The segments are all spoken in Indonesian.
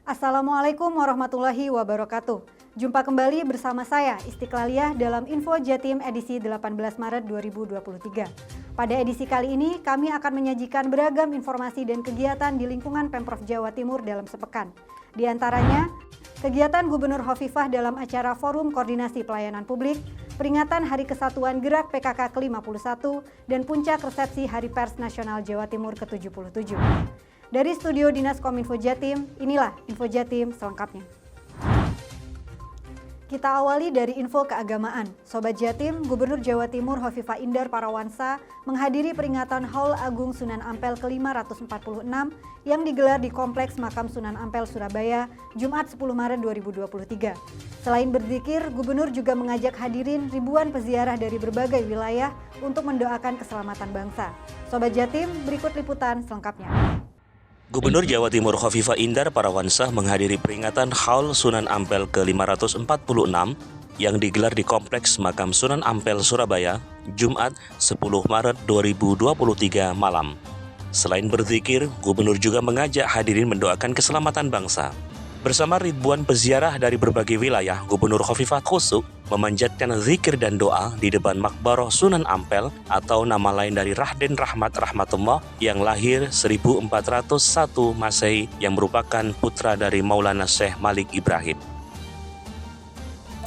Assalamualaikum warahmatullahi wabarakatuh. Jumpa kembali bersama saya Istiqlaliyah dalam Info Jatim edisi 18 Maret 2023. Pada edisi kali ini kami akan menyajikan beragam informasi dan kegiatan di lingkungan Pemprov Jawa Timur dalam sepekan. Di antaranya, kegiatan Gubernur Hovifah dalam acara Forum Koordinasi Pelayanan Publik, peringatan Hari Kesatuan Gerak PKK ke-51, dan puncak resepsi Hari Pers Nasional Jawa Timur ke-77. Dari studio Dinas Kominfo Jatim, inilah Info Jatim selengkapnya. Kita awali dari info keagamaan. Sobat Jatim, Gubernur Jawa Timur Hovifah Indar Parawansa menghadiri peringatan Haul Agung Sunan Ampel ke-546 yang digelar di Kompleks Makam Sunan Ampel, Surabaya, Jumat 10 Maret 2023. Selain berzikir, Gubernur juga mengajak hadirin ribuan peziarah dari berbagai wilayah untuk mendoakan keselamatan bangsa. Sobat Jatim, berikut liputan selengkapnya. Gubernur Jawa Timur Hovifah Indar Parawansa menghadiri peringatan Haul Sunan Ampel ke-546 yang digelar di Kompleks Makam Sunan Ampel, Surabaya, Jumat 10 Maret 2023 malam. Selain berzikir, Gubernur juga mengajak hadirin mendoakan keselamatan bangsa. Bersama ribuan peziarah dari berbagai wilayah, Gubernur Hovifah Khusuk memanjatkan zikir dan doa di depan Makbaroh Sunan Ampel atau nama lain dari Raden Rahmat Rahmatullah yang lahir 1401 Masehi yang merupakan putra dari Maulana Syekh Malik Ibrahim.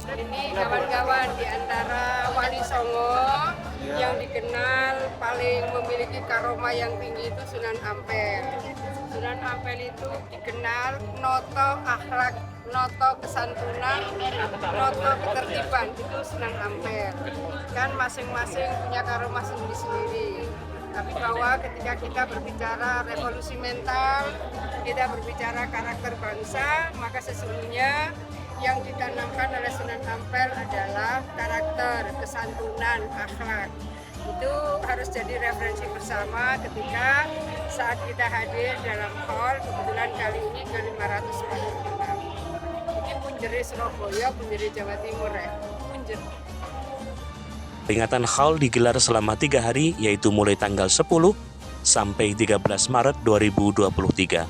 Ini kawan-kawan di antara Wali Songo yang dikenal paling memiliki karomah yang tinggi itu Sunan Ampel. Sunan Ampel itu dikenal noto akhlak, noto kesantunan, noto ketertiban, itu Sunan Ampel. Kan masing-masing punya karomah sendiri-sendiri. Tapi bahwa ketika kita berbicara revolusi mental, kita berbicara karakter bangsa, maka sesungguhnya yang ditanamkan oleh Sunan Ampel adalah karakter, kesantunan, akhlak. Itu harus jadi referensi bersama ketika saat kita hadir dalam hall, kebetulan kali ini ke-546. Ini punjere Surabaya, punjere Jawa Timur ya, punjer. Peringatan Haul digelar selama 3 hari, yaitu mulai tanggal 10 sampai 13 Maret 2023.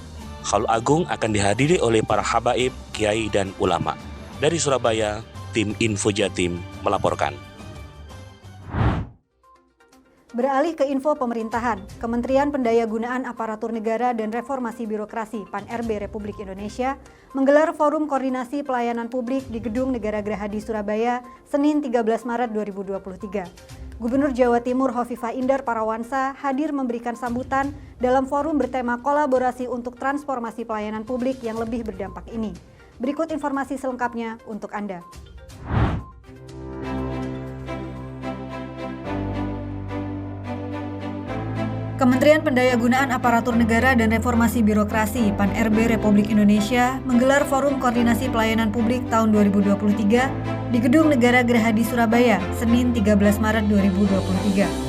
Haul Agung akan dihadiri oleh para habaib, kiai, dan ulama. Dari Surabaya, tim Info Jatim melaporkan. Beralih ke info pemerintahan, Kementerian Pendayagunaan Aparatur Negara dan Reformasi Birokrasi (PAN-RB) Republik Indonesia menggelar Forum Koordinasi Pelayanan Publik di Gedung Negara Gerahadi Surabaya, Senin 13 Maret 2023. Gubernur Jawa Timur Hovifah Indar Parawansa hadir memberikan sambutan dalam forum bertema kolaborasi untuk transformasi pelayanan publik yang lebih berdampak ini. Berikut informasi selengkapnya untuk Anda. Kementerian Pendayagunaan Aparatur Negara dan Reformasi Birokrasi (PAN-RB) Republik Indonesia menggelar Forum Koordinasi Pelayanan Publik tahun 2023 di Gedung Negara Gerahadi Surabaya, Senin 13 Maret 2023.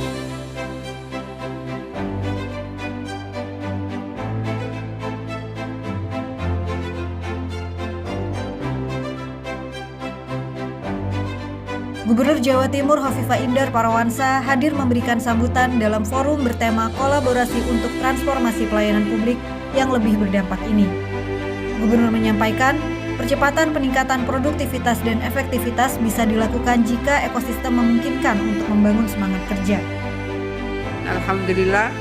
Gubernur Jawa Timur Hovifah Indar Parawansa hadir memberikan sambutan dalam forum bertema kolaborasi untuk transformasi pelayanan publik yang lebih berdampak ini. Gubernur menyampaikan, percepatan peningkatan produktivitas dan efektivitas bisa dilakukan jika ekosistem memungkinkan untuk membangun semangat kerja. Alhamdulillah,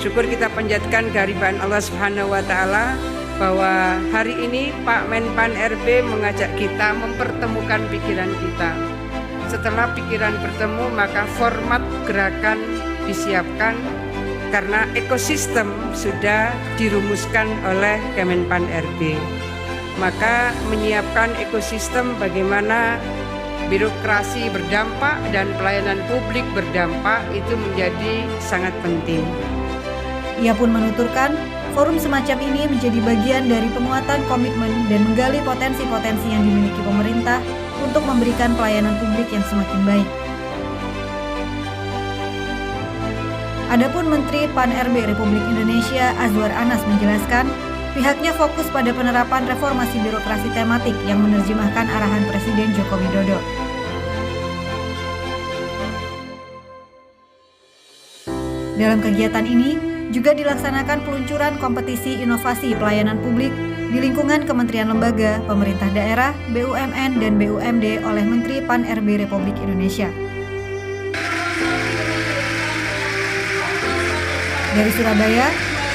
syukur kita panjatkan kehadiran Allah Subhanahu wa Ta'ala bahwa hari ini Pak Menpan RB mengajak kita mempertemukan pikiran kita. Setelah pikiran bertemu, maka format gerakan disiapkan karena ekosistem sudah dirumuskan oleh Kemenpan RB. Maka menyiapkan ekosistem bagaimana birokrasi berdampak dan pelayanan publik berdampak itu menjadi sangat penting. Ia pun menuturkan, forum semacam ini menjadi bagian dari penguatan komitmen dan menggali potensi-potensi yang dimiliki pemerintah untuk memberikan pelayanan publik yang semakin baik. Adapun Menteri PAN-RB Republik Indonesia Azwar Anas menjelaskan, pihaknya fokus pada penerapan reformasi birokrasi tematik yang menerjemahkan arahan Presiden Joko Widodo. Dalam kegiatan ini, Juga dilaksanakan peluncuran kompetisi inovasi pelayanan publik di lingkungan kementerian lembaga, pemerintah daerah, BUMN, dan BUMD oleh Menteri Pan-RB Republik Indonesia. Dari Surabaya,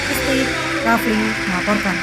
Isti Rafli melaporkan.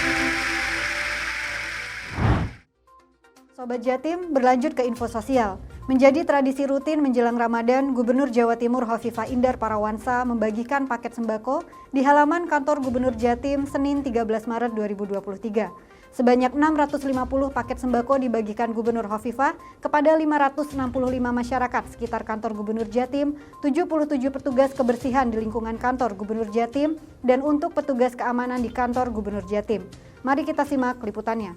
Sobat Jatim, berlanjut ke info sosial. Menjadi tradisi rutin menjelang Ramadan, Gubernur Jawa Timur Hovifah Indar Parawansa membagikan paket sembako di halaman kantor Gubernur Jatim Senin 13 Maret 2023. Sebanyak 650 paket sembako dibagikan Gubernur Hovifah kepada 565 masyarakat sekitar kantor Gubernur Jatim, 77 petugas kebersihan di lingkungan kantor Gubernur Jatim, dan untuk petugas keamanan di kantor Gubernur Jatim. Mari kita simak liputannya.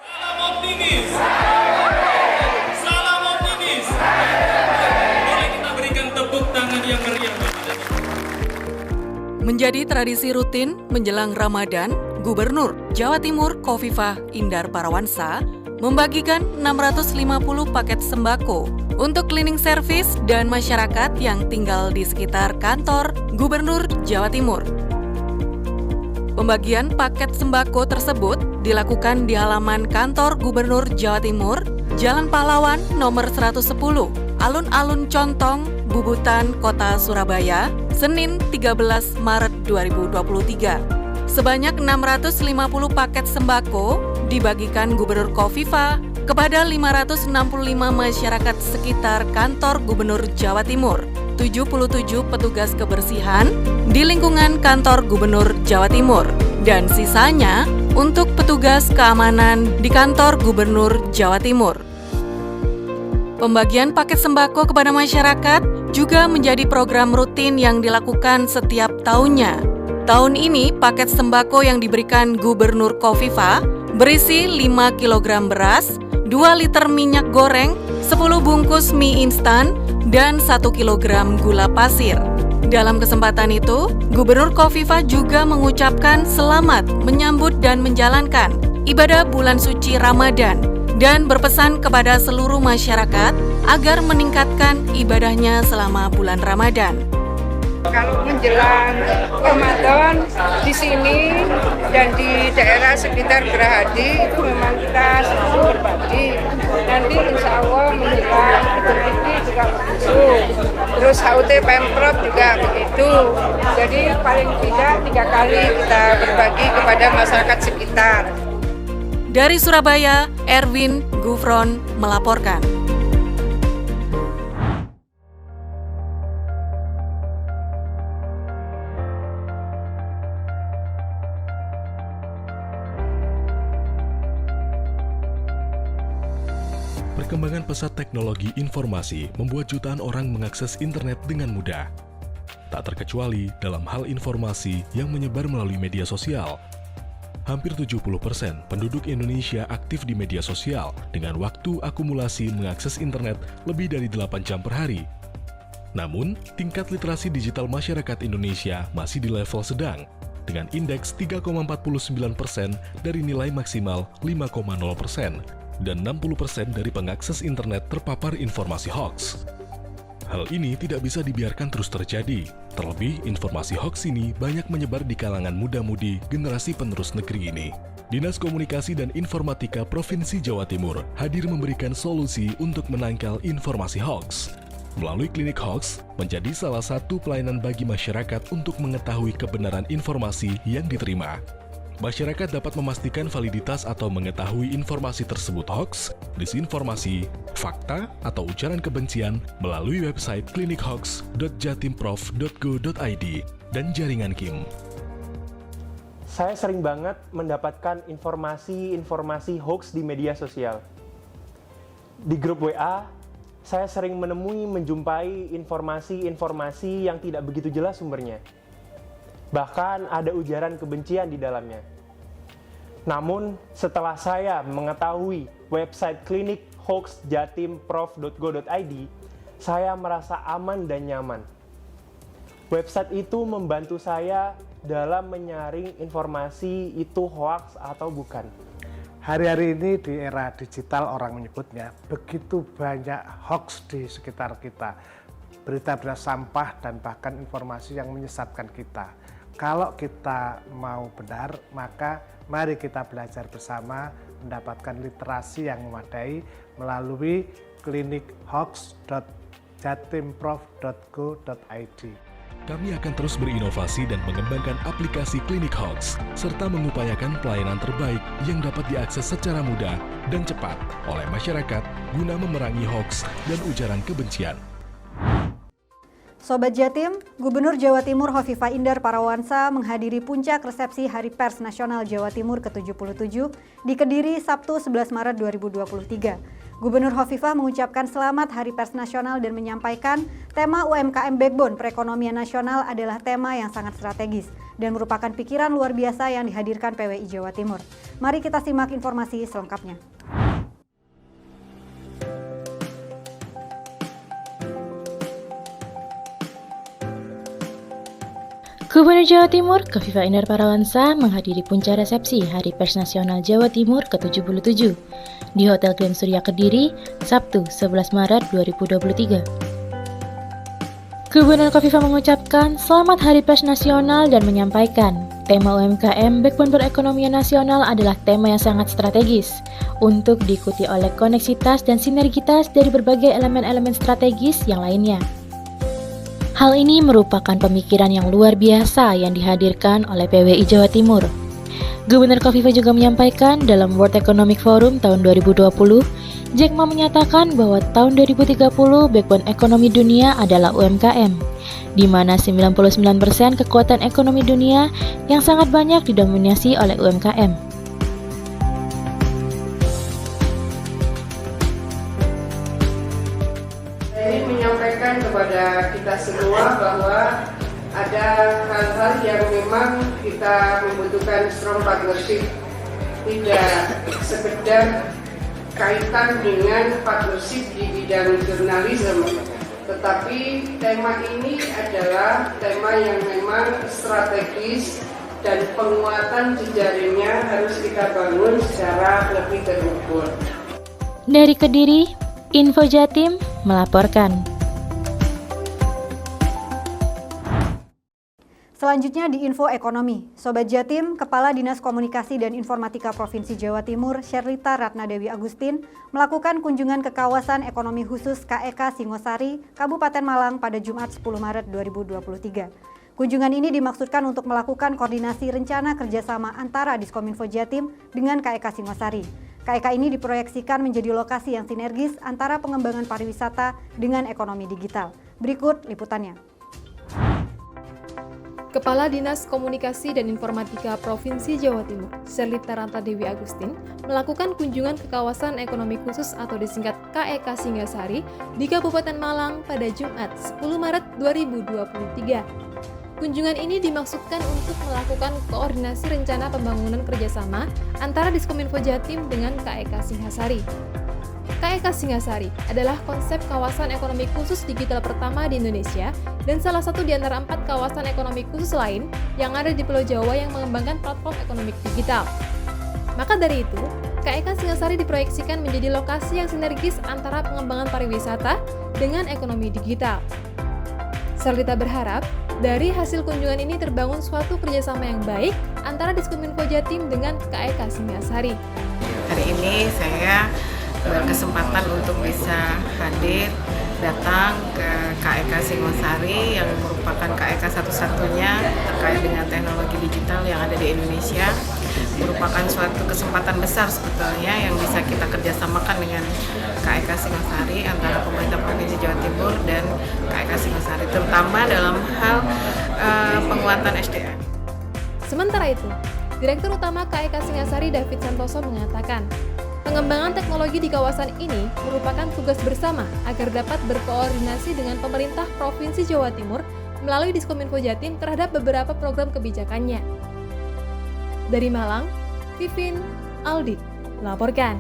Salam optimis! Salam optimis! Boleh kita berikan tepuk tangan yang meriah. Menjadi tradisi rutin menjelang Ramadan, Gubernur Jawa Timur Hovifah Indar Parawansa membagikan 650 paket sembako untuk cleaning service dan masyarakat yang tinggal di sekitar kantor Gubernur Jawa Timur. Pembagian paket sembako tersebut dilakukan di halaman kantor Gubernur Jawa Timur, Jalan Pahlawan nomor 110, Alun-Alun Contong, Bubutan, Kota Surabaya, Senin 13 Maret 2023. Sebanyak 650 paket sembako dibagikan Gubernur Hovifah kepada 565 masyarakat sekitar kantor Gubernur Jawa Timur, 77 petugas kebersihan di lingkungan kantor Gubernur Jawa Timur, dan sisanya untuk petugas keamanan di kantor Gubernur Jawa Timur. Pembagian paket sembako kepada masyarakat juga menjadi program rutin yang dilakukan setiap tahunnya. Tahun ini, paket sembako yang diberikan Gubernur Hovifah berisi 5 kg beras, 2 liter minyak goreng, 10 bungkus mie instan, dan 1 kg gula pasir. Dalam kesempatan itu, Gubernur Hovifah juga mengucapkan selamat menyambut dan menjalankan ibadah bulan suci Ramadan dan berpesan kepada seluruh masyarakat agar meningkatkan ibadahnya selama bulan Ramadan. Kalau menjelang Ramadan di sini dan di daerah sekitar Gerahadi itu memang kita selalu berbagi. Nanti insya Allah menjelang Idul Fitri juga begitu. Terus HUT Pemprov juga begitu. Jadi paling tidak 3 kali kita berbagi kepada masyarakat sekitar. Dari Surabaya, Erwin Gufron melaporkan. Perkembangan pesat teknologi informasi membuat jutaan orang mengakses internet dengan mudah. Tak terkecuali dalam hal informasi yang menyebar melalui media sosial. Hampir 70% penduduk Indonesia aktif di media sosial dengan waktu akumulasi mengakses internet lebih dari 8 jam per hari. Namun, tingkat literasi digital masyarakat Indonesia masih di level sedang, dengan indeks 3,49% dari nilai maksimal 5,0%. Dan 60% dari pengakses internet terpapar informasi hoax. Hal ini tidak bisa dibiarkan terus terjadi. Terlebih, informasi hoax ini banyak menyebar di kalangan muda-mudi generasi penerus negeri ini. Dinas Komunikasi dan Informatika Provinsi Jawa Timur hadir memberikan solusi untuk menangkal informasi hoax. Melalui klinik hoax, menjadi salah satu pelayanan bagi masyarakat untuk mengetahui kebenaran informasi yang diterima. Masyarakat dapat memastikan validitas atau mengetahui informasi tersebut hoax, disinformasi, fakta, atau ujaran kebencian melalui website klinikhoax.jatimprov.go.id dan jaringan KIM. Saya sering banget mendapatkan informasi hoax di media sosial. Di grup WA, saya sering menjumpai informasi yang tidak begitu jelas sumbernya. Bahkan ada ujaran kebencian di dalamnya. Namun, setelah saya mengetahui website klinikhoax.jatimprov.go.id, saya merasa aman dan nyaman. Website itu membantu saya dalam menyaring informasi itu hoax atau bukan. Hari-hari ini di era digital orang menyebutnya begitu banyak hoax di sekitar kita. berita-berita sampah dan bahkan informasi yang menyesatkan kita. Kalau kita mau benar, maka mari kita belajar bersama mendapatkan literasi yang memadai melalui klinikhoax.jatimprof.go.id. Kami akan terus berinovasi dan mengembangkan aplikasi Klinik Hoax, serta mengupayakan pelayanan terbaik yang dapat diakses secara mudah dan cepat oleh masyarakat guna memerangi hoax dan ujaran kebencian. Sobat Jatim, Gubernur Jawa Timur Hovifah Indar Parawansa menghadiri puncak resepsi Hari Pers Nasional Jawa Timur ke-77 di Kediri Sabtu 11 Maret 2023. Gubernur Hovifah mengucapkan selamat Hari Pers Nasional dan menyampaikan tema UMKM Backbone Perekonomian Nasional adalah tema yang sangat strategis dan merupakan pikiran luar biasa yang dihadirkan PWI Jawa Timur. Mari kita simak informasi selengkapnya. Gubernur Jawa Timur Hovifah Indar Parawansa menghadiri puncak resepsi Hari Pers Nasional Jawa Timur ke-77 di Hotel Grand Surya Kediri, Sabtu 11 Maret 2023. Gubernur Hovifah mengucapkan selamat Hari Pers Nasional dan menyampaikan tema UMKM Backbone Perekonomian Nasional adalah tema yang sangat strategis untuk diikuti oleh koneksitas dan sinergitas dari berbagai elemen-elemen strategis yang lainnya. Hal ini merupakan pemikiran yang luar biasa yang dihadirkan oleh PWI Jawa Timur. Gubernur Hovifah juga menyampaikan dalam World Economic Forum tahun 2020, Jack Ma menyatakan bahwa tahun 2030 backbone ekonomi dunia adalah UMKM, di mana 99% kekuatan ekonomi dunia yang sangat banyak didominasi oleh UMKM. Saya ingin menyampaikan kepada kita semua bahwa ada hal-hal yang memang kita membutuhkan strong partnership, tidak sekedar kaitan dengan partnership di bidang jurnalisme, tetapi tema ini adalah tema yang memang strategis dan penguatan jejaringnya harus kita bangun secara lebih terukur. Dari Kediri, Info Jatim melaporkan. Selanjutnya di Info Ekonomi, Sobat Jatim, Kepala Dinas Komunikasi dan Informatika Provinsi Jawa Timur, Sherlita Ratna Dewi Agustin, melakukan kunjungan ke kawasan ekonomi khusus KEK Singosari, Kabupaten Malang pada Jumat 10 Maret 2023. Kunjungan ini dimaksudkan untuk melakukan koordinasi rencana kerjasama antara Diskominfo Jatim dengan KEK Singosari. KEK ini diproyeksikan menjadi lokasi yang sinergis antara pengembangan pariwisata dengan ekonomi digital. Berikut liputannya. Kepala Dinas Komunikasi dan Informatika Provinsi Jawa Timur, Sherlita Ratna Dewi Agustin, melakukan kunjungan ke kawasan ekonomi khusus atau disingkat KEK Singosari di Kabupaten Malang pada Jumat 10 Maret 2023. Kunjungan ini dimaksudkan untuk melakukan koordinasi rencana pembangunan kerjasama antara Diskominfo Jatim dengan KEK Singosari. KEK Singosari adalah konsep kawasan ekonomi khusus digital pertama di Indonesia dan salah satu di antara 4 kawasan ekonomi khusus lain yang ada di Pulau Jawa yang mengembangkan platform ekonomi digital. Maka dari itu, KEK Singosari diproyeksikan menjadi lokasi yang sinergis antara pengembangan pariwisata dengan ekonomi digital. Sherlita berharap dari hasil kunjungan ini terbangun suatu kerjasama yang baik antara Diskominfo Jatim dengan KEK Singosari. Hari ini saya berkesempatan untuk bisa hadir datang ke KEK Singosari yang merupakan KEK satu-satunya terkait dengan teknologi digital yang ada di Indonesia. Merupakan suatu kesempatan besar sebetulnya yang bisa kita kerjasamakan dengan KEK Singosari antara pemerintah Provinsi Jawa Timur dan KEK Singosari, terutama dalam hal penguatan SDM. Sementara itu, Direktur Utama KEK Singosari David Santoso mengatakan, pengembangan teknologi di kawasan ini merupakan tugas bersama agar dapat berkoordinasi dengan pemerintah Provinsi Jawa Timur melalui Diskominfo Jatim terhadap beberapa program kebijakannya. Dari Malang, Vivin Aldi melaporkan.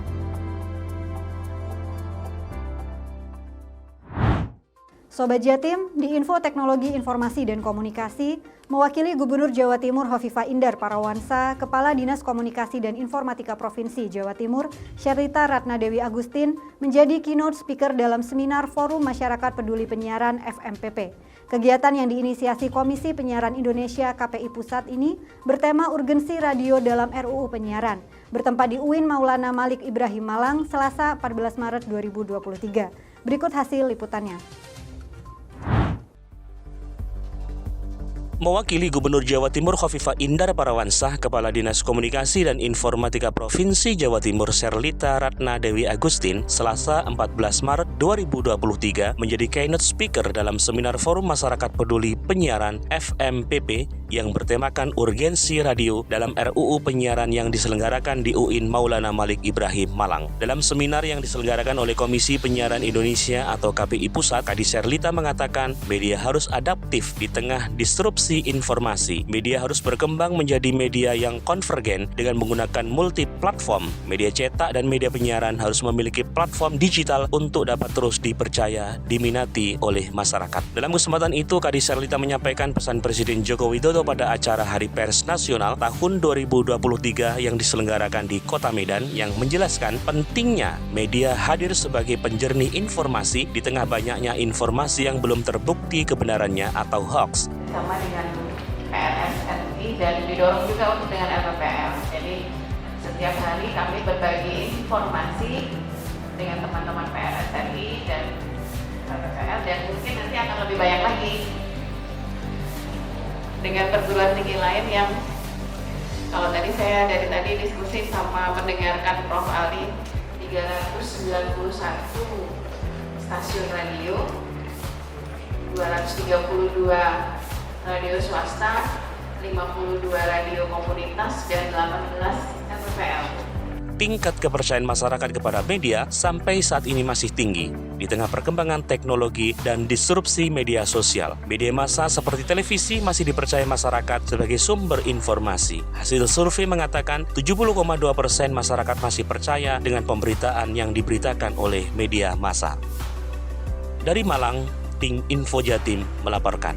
Sobat Jatim, di Info Teknologi Informasi dan Komunikasi, mewakili Gubernur Jawa Timur Hovifah Indar Parawansa, Kepala Dinas Komunikasi dan Informatika Provinsi Jawa Timur, Sherlita Ratna Dewi Agustin, menjadi keynote speaker dalam seminar Forum Masyarakat Peduli Penyiaran FMPP. Kegiatan yang diinisiasi Komisi Penyiaran Indonesia KPI Pusat ini bertema urgensi radio dalam RUU Penyiaran, bertempat di UIN Maulana Malik Ibrahim Malang, Selasa 14 Maret 2023. Berikut hasil liputannya. Mewakili Gubernur Jawa Timur Hovifah Indar Parawansa, Kepala Dinas Komunikasi dan Informatika Provinsi Jawa Timur Sherlita Ratna Dewi Agustin, Selasa 14 Maret 2023 menjadi keynote speaker dalam seminar Forum Masyarakat Peduli Penyiaran FMPP yang bertemakan urgensi radio dalam RUU Penyiaran yang diselenggarakan di UIN Maulana Malik Ibrahim Malang. Dalam seminar yang diselenggarakan oleh Komisi Penyiaran Indonesia atau KPI Pusat, Kadis Sherlita mengatakan media harus adaptif di tengah disrupsi informasi. Media harus berkembang menjadi media yang konvergen dengan menggunakan multi platform. Media cetak dan media penyiaran harus memiliki platform digital untuk dapat terus dipercaya, diminati oleh masyarakat. Dalam kesempatan itu, Kadis Sherlita menyampaikan pesan Presiden Joko Widodo pada acara Hari Pers Nasional tahun 2023 yang diselenggarakan di Kota Medan yang menjelaskan pentingnya media hadir sebagai penjernih informasi di tengah banyaknya informasi yang belum terbukti kebenarannya atau hoax. Sama dengan PRSNI dan didorong juga untuk dengan LPPL. Jadi setiap hari kami berbagi informasi dengan teman-teman PRSNI dan LPPL dan mungkin nanti akan lebih banyak lagi dengan perguruan tinggi lain yang kalau tadi saya dari tadi diskusi sama mendengarkan Prof. Ali 391 stasiun radio, 232 radio swasta, 52 radio komunitas, dan 18 LPPL. Tingkat kepercayaan masyarakat kepada media sampai saat ini masih tinggi di tengah perkembangan teknologi dan disrupsi media sosial. Media massa seperti televisi masih dipercaya masyarakat sebagai sumber informasi. Hasil survei mengatakan 70,2% masyarakat masih percaya dengan pemberitaan yang diberitakan oleh media massa. Dari Malang, Tim Info Jatim melaporkan.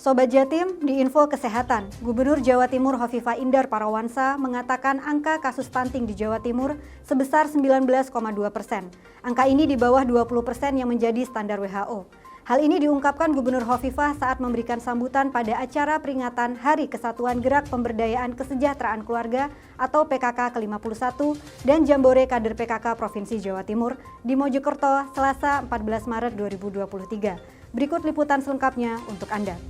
Sobat Jatim, di Info Kesehatan, Gubernur Jawa Timur Hovifah Indar Parawansa mengatakan angka kasus stunting di Jawa Timur sebesar 19,2%. Angka ini di bawah 20% yang menjadi standar WHO. Hal ini diungkapkan Gubernur Hovifah saat memberikan sambutan pada acara peringatan Hari Kesatuan Gerak Pemberdayaan Kesejahteraan Keluarga atau PKK ke-51 dan Jambore Kader PKK Provinsi Jawa Timur di Mojokerto, Selasa 14 Maret 2023. Berikut liputan selengkapnya untuk Anda.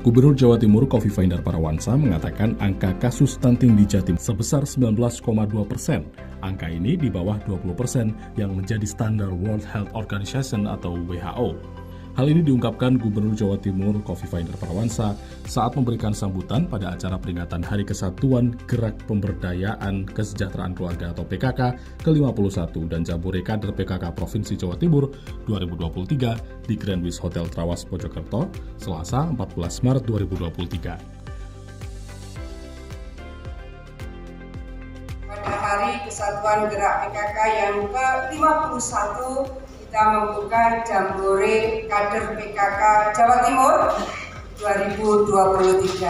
Gubernur Jawa Timur Hovifah Indar Parawansa mengatakan angka kasus stunting di Jatim sebesar 19,2%. Angka ini di bawah 20% yang menjadi standar World Health Organization atau WHO. Hal ini diungkapkan Gubernur Jawa Timur Hovifah Indar Parawansa saat memberikan sambutan pada acara peringatan Hari Kesatuan Gerak Pemberdayaan Kesejahteraan Keluarga atau PKK ke-51 dan Jambore Kader PKK Provinsi Jawa Timur 2023 di Grand Wish Hotel Trawas Mojokerto, Selasa 14 Maret 2023. Pada Hari Kesatuan Gerak PKK yang ke-51, kita membuka Jambore Kader PKK Jawa Timur 2023.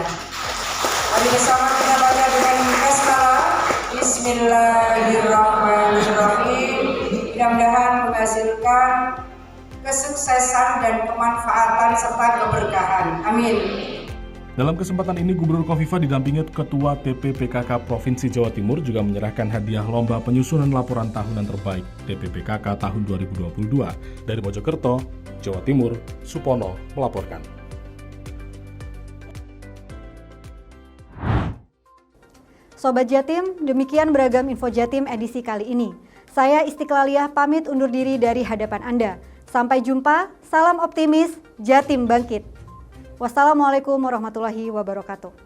Mari bersama kita baca dengan basmalah. Bismillahirrahmanirrahim. Mudah-mudahan menghasilkan kesuksesan dan kemanfaatan serta keberkahan. Amin. Dalam kesempatan ini, Gubernur Hovifah didampingi Ketua TPPKK Provinsi Jawa Timur juga menyerahkan hadiah lomba penyusunan laporan tahunan terbaik TPPKK tahun 2022. Dari Mojokerto, Jawa Timur, Supono melaporkan. Sobat Jatim, demikian beragam Info Jatim edisi kali ini. Saya Istiqlaliah pamit undur diri dari hadapan Anda. Sampai jumpa, salam optimis, Jatim bangkit. Wassalamualaikum warahmatullahi wabarakatuh.